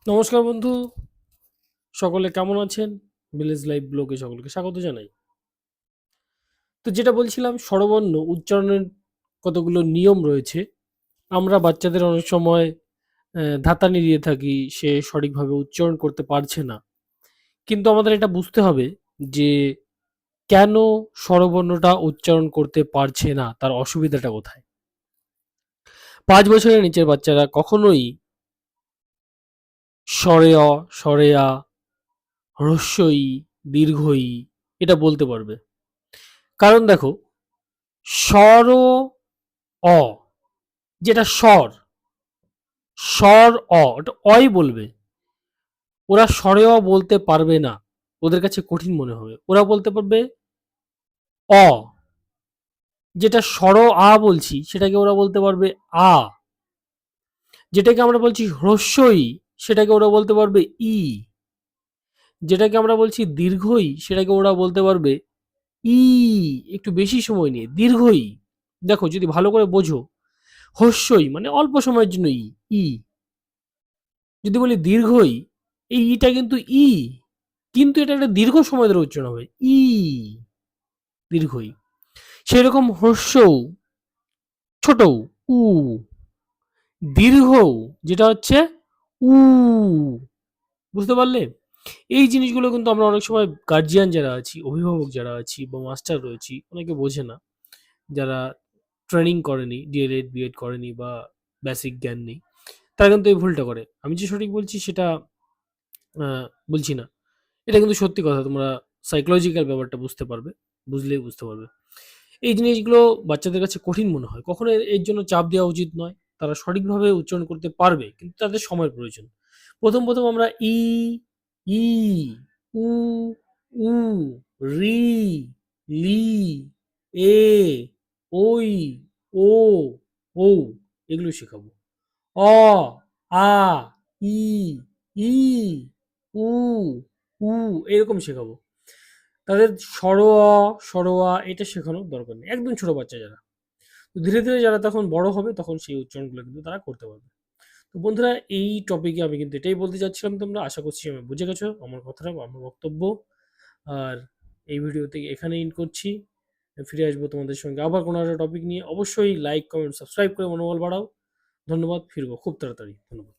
নমস্কার বন্ধু, সকলে কেমন আছেন? ভিলেজ লাইফ ব্লগে সকলকে স্বাগত জানাই। তো যেটা বলছিলাম, স্বরবর্ণ উচ্চারণের কতগুলো নিয়ম রয়েছে। আমরা বাচ্চাদের অনেক সময় ধাতানি দিয়ে থাকি, সে সঠিকভাবে উচ্চারণ করতে পারছে না। কিন্তু আমাদের এটা বুঝতে হবে যে কেন স্বরবর্ণটা উচ্চারণ করতে পারছে না, তার অসুবিধাটা কোথায়। 5 বছরের নিচের বাচ্চারা কখনোই স্বরে অ, স্বরে আ, হ্রস্ব ই, দীর্ঘ ই এটা বলতে পারবে। কারণ দেখো, স্বর ও অ, যেটা স্বর, স্বর অ, ওটা অই বলবে। ওরা স্বরে অ বলতে পারবে না, ওদের কাছে কঠিন মনে হবে। ওরা বলতে পারবে অ, যেটা স্বর আ বলছি সেটাকে ওরা বলতে পারবে আ, যেটাকে আমরা বলছি হ্রস্ব ই সেটাকে ওরা বলতে পারবে ই, যেটাকে আমরা বলছি দীর্ঘ ই সেটাকে ওরা বলতে পারবে ই। একটু বেশি সময় নিয়ে দীর্ঘ ই। দেখো, যদি ভালো করে বোঝো, হ্রস্বই মানে অল্প সময়ের জন্য ই, ই। যদি বলি দীর্ঘ ই, এই ইটা কিন্তু ই, কিন্তু এটা একটা দীর্ঘ সময় ধরে উচ্চারণ হবে ই, দীর্ঘ ই। সেরকম হ্রস্ব উ, ছোট উ, দীর্ঘ উ, যেটা হচ্ছে উ। বুঝতে পারলে? এই জিনিসগুলো কিন্তু আমরা অনেক সময় গার্জিয়ান যারা আছি, অভিভাবক যারা আছি বা মাস্টার রয়েছি, অনেকে বোঝে না। যারা ট্রেনিং করেনি, ডিএলএড, বিএড করেনি বা বেসিক জ্ঞান নেই, তারা কিন্তু এই ভুলটা করে। আমি যে সঠিক বলছি সেটা বলছি না। এটা কিন্তু সত্যি কথা। তোমরা সাইকোলজিক্যাল ব্যাপারটা বুঝতে পারবে, বুঝলেই বুঝতে পারবে। এই জিনিসগুলো বাচ্চাদের কাছে কঠিন মনে হয়। কখনো এর জন্য চাপ দেওয়া উচিত নয়। তারা সঠিকভাবে উচ্চারণ করতে পারবে, কিন্তু তাদের সময়ের প্রয়োজন। প্রথম আমরা ই, ই, উ, উ, রি, লি, এ, ওই, ও, ঔ এগুলো শেখাবো। অ, আ, ই, ই, উ, উ এরকম শেখাবো। তাদের সরোয়া, সরোয়া এটা শেখানোর দরকার নেই। একদম ছোট বাচ্চা যারা। তো ধীরে, ধীরে যারা তখন বড় হবে তখন সেই উচ্চারণগুলো কিন্তু তারা করতে পারবে। তো বন্ধুরা, এই টপিকে আমি কিন্তু এটাই বলতে চাচ্ছিলাম। তোমরা আশা করছি আমি বুঝে গেছো আমার কথাটা বা আমার বক্তব্য। আর এই ভিডিওতে এখানেই এন্ড করছি। ফিরে আসবো তোমাদের সঙ্গে আবার কোনো একটা টপিক নিয়ে। অবশ্যই লাইক, কমেন্ট, সাবস্ক্রাইব করে মনোবল বাড়াও। ধন্যবাদ। ফিরবো খুব তাড়াতাড়ি। ধন্যবাদ।